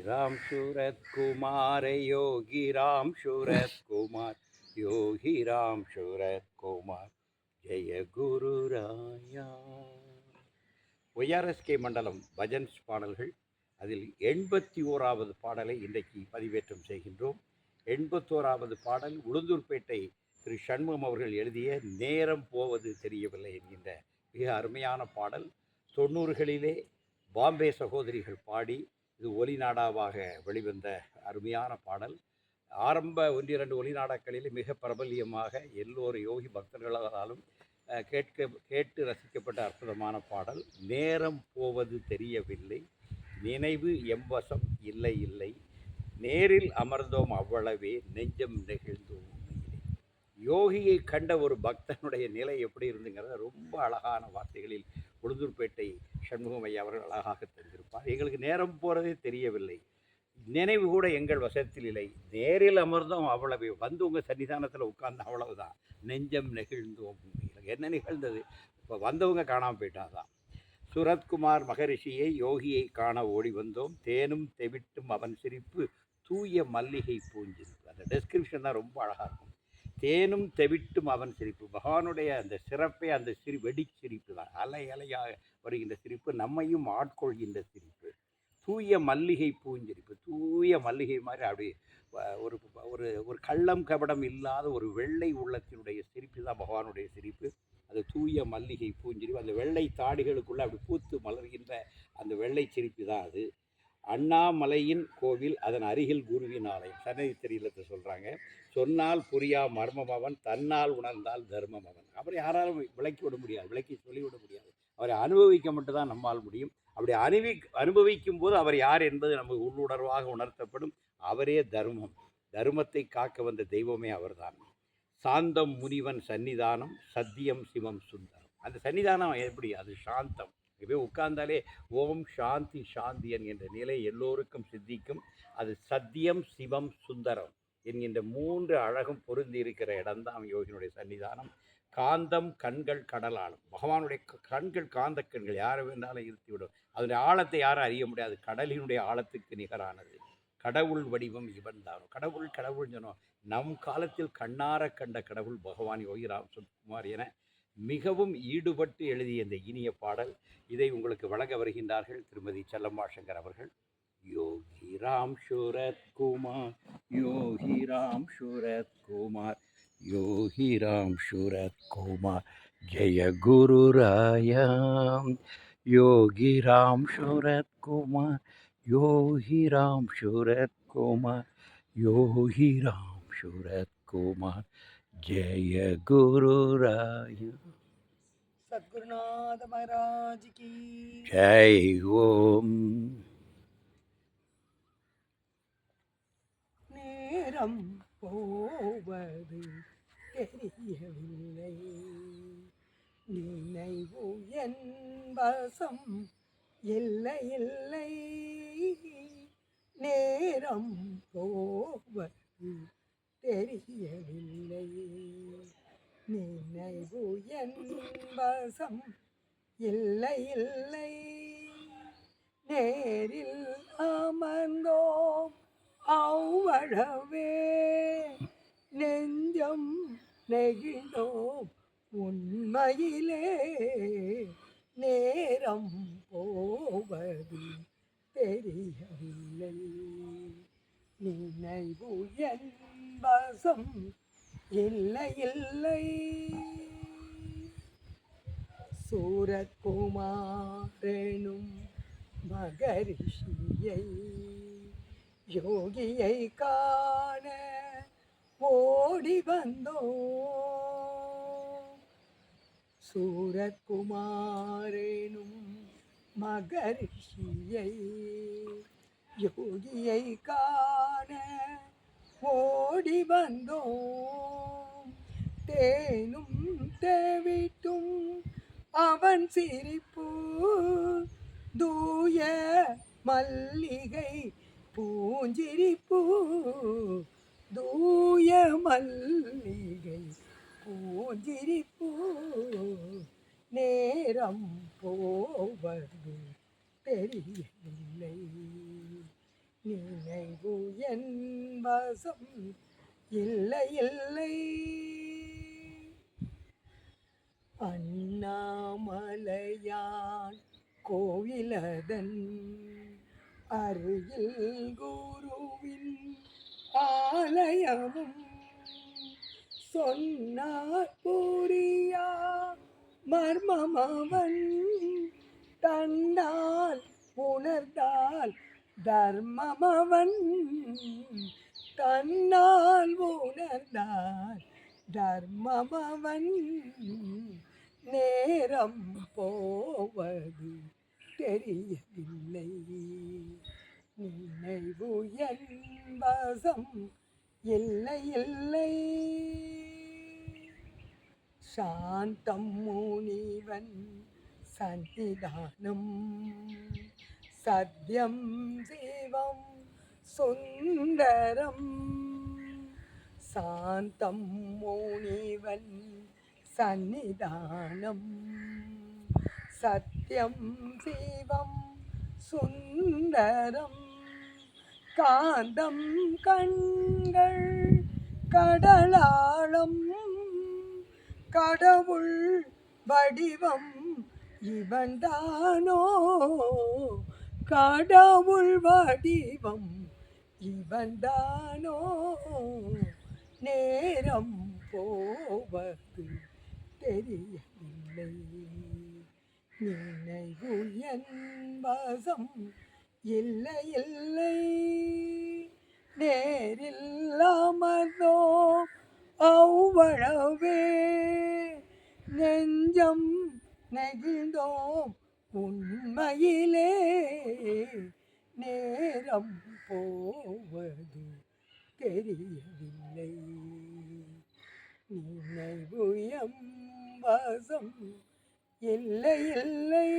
राम सूरत कुमार योगी राम सूरत कुमार योगी राम सूरत कुमार जय गुरु राया. ஒய்ஆர்எஸ்கே மண்டலம் பஜன்ஸ் பாடல்கள். அதில் 81வது பாடலை இன்றைக்கு பதிவேற்றம் செய்கின்றோம். 81வது பாடல் உளுந்தூர்பேட்டை திரு சண்முகம் அவர்கள் எழுதிய நேரம் போவது தெரியவில்லை என்கின்ற மிக அருமையான பாடல். 90களிலே பாம்பே சகோதரிகள் பாடி இது ஒலிநாடாவாக வெளிவந்த அருமையான பாடல். ஆரம்ப 1-2 ஒலிநாடாக்களில் மிக பிரபல்யமாக எல்லோரும் யோகி பக்தர்களாலும் கேட்டு ரசிக்கப்பட்ட அற்புதமான பாடல். நேரம் போவது தெரியவில்லை, நினைவு எம்வசம் இல்லை இல்லை, நேரில் அமர்ந்தோம் அவ்வளவே, நெஞ்சம் நெகிழ்ந்தோம். யோகியை கண்ட ஒரு பக்தனுடைய நிலை எப்படி இருந்துங்கிறத ரொம்ப அழகான வார்த்தைகளில் உளுந்தூர்பேட்டை சண்முகம் ஐயா அவர்கள் அழகாக தெரிந்திருப்பார். எங்களுக்கு நேரம் போகிறதே தெரியவில்லை, நினைவு கூட எங்கள் வசத்தில் இல்லை, நேரில் அமர்ந்தோம் அவ்வளவே, வந்து உங்கள் சன்னிதானத்தில் உட்கார்ந்து அவ்வளவுதான், நெஞ்சம் நெகிழ்ந்தோம். என்ன நிகழ்ந்தது? இப்போ வந்தவங்க காணாமல் போயிட்டாதான். சுரத்குமார் மகரிஷியை யோகியை காண ஓடி வந்தோம், தேனும் தெவிட்டும் அவன் சிரிப்பு, தூய மல்லிகை பூஞ்சிரிப்பு. அந்த டெஸ்கிரிப்ஷன் தான் ரொம்ப அழகாக இருக்கும். தேனும் தெவிட்டும் அவன் சிரிப்பு, பகவானுடைய அந்த சிறப்பே அந்த வெடிச்சிரிப்பு தான். அலை அலையாக வருகின்ற சிரிப்பு, நம்மையும் ஆட்கொள்கின்ற சிரிப்பு. தூய மல்லிகை பூஞ்சிரிப்பு, தூய மல்லிகை மாதிரி அப்படி ஒரு ஒரு ஒரு கள்ளம் கபடம் இல்லாத ஒரு வெள்ளை உள்ளத்தினுடைய சிரிப்பு தான் பகவானுடைய சிரிப்பு. அது தூய மல்லிகை பூஞ்சிரிப்பு. அந்த வெள்ளை தாடிகளுக்குள்ளே அப்படி பூத்து மலர்கின்ற அந்த வெள்ளை சிரிப்பு தான் அது. அண்ணாமலையின் கோவில், அதன் அருகில் குருவின் ஆலயம். சன்னதி தெரியலத்தை சொல்கிறாங்க. சொன்னால் புரியா மர்மம் அவன், தன்னால் உணர்ந்தால் தர்மம் அவன். அப்புறம் யாராலும் விளக்கி விட முடியாது, விளக்கி சொல்லிவிட முடியாது. அவரை அனுபவிக்க மட்டும்தான் நம்மால் முடியும். அப்படி அனுபவிக்கும் போது அவர் யார் என்பது நமக்கு உள்ளுணர்வாக உணர்த்தப்படும். அவரே தர்மம். தர்மத்தை காக்க வந்த தெய்வமே அவர்தான். சாந்தம் முனிவன் சன்னிதானம், சத்தியம் சிவம் சுந்தரம். அந்த சன்னிதானம் எப்படி? அது சாந்தம். போய் உட்கார்ந்தாலே ஓம் சாந்தி சாந்தியன் என்ற நிலை எல்லோருக்கும் சித்திக்கும். அது சத்தியம் சிவம் சுந்தரம் என்கின்ற 3 அழகும் பொருந்தி இருக்கிற இடம்தான் யோகினுடைய சன்னிதானம். காந்தம் கண்கள் கடலாலும். பகவானுடைய கண்கள் காந்த கண்கள், யாரை வேண்டாலும் இருத்திவிடும். அதனுடைய ஆழத்தை யாரும் அறிய முடியாது. கடலினுடைய ஆழத்துக்கு நிகரானது. கடவுள் வடிவம் இவன் தானும். கடவுள் கடவுள் சொன்னோம். நம் காலத்தில் கண்ணார கண்ட கடவுள் பகவான் யோகி ராம் சுரத்குமார் என மிகவும் ஈடுபட்டு எழுதிய இந்த இனிய பாடல். இதை உங்களுக்கு வழங்க வருகின்றார்கள் திருமதி செல்லம்மா சங்கர் அவர்கள். யோகி ராம் சூரத்குமார், யோகி ராம் சூரத்குமார், யோகி ராம் சூரத்குமார் ஜெய குரு ராயாம். யோகி ராம் சூரத்குமார், யோகி ராம் சூரத்குமார், யோகி ராம் சூரத்குமார் ஜெய குரு ராயா. சத்குருநாத மகாராஜ் கி ஜெய். ஓம். நேரம் போவது தெரியவில்லை, நினைவு என் வசம் இல்லை இல்லை, நேரம் போவது தெரியவில்லை, நினைவு என் வசம் இல்லை இல்லை, நேரில் அமர்ந்தோம் அவ்வளவே, நெஞ்சம் நெகிழ்ந்தோம் உண்மையிலே, நேரம் போவது தெரியவில்லை, நினைவு என் வசம் இல்லை இல்லை. சூரத்குமாரனும் மகரிஷியை யோகியை காண ஓடி வந்தோம், சூரத்குமாரனும் மகரிஷியை யோகியை காண ஓடி வந்தோம், தேனும் தேவிட்டும் அவன் சிரிப்பு, தூய மல்லிகை பூஞ்சிரிப்பு, தூய மல்லிகை பூஞ்சிரிப்பு, நேரம் போவது தெரியவில்லை, நினைவு என் வசம் இல்லை இல்லை. அண்ணாமலையான் கோவிலதன் அருகில் குருவின் ஆலயமும் சொன்னார் புரியா மர்மமவன் தன்னால் உணர்ந்தால் தர்மமவன் தன்னால் உணர்ந்தால் தர்மமவன் நேரம் போவது தெரியவில்லை. நினைவு என் வசம் இல்லை இல்லை. சாந்தம் முனிவன் சன்னிதானம் சத்யம் சிவம் சுந்தரம். சாந்தம் முனிவன் சன்னிதானம் சத்யம் சிவம் சுந்தரம். காந்தம் கண்கள் கடலாளம் கடவுள் வடிவம் இவன்தானோ கடவுள் வடிவம் இவன்தானோ நேரம் போவது தெரியவில்லை. நினைவு என் வசம் இல்லை இல்லை. நேரில் அமர்ந்தோ அவ்வளவே நெஞ்சம் நெகிழ்ந்தோம் உண்மையிலே நேரம் போவது தெரியவில்லை. நினைவு எம் வசம் இல்லை இல்லை.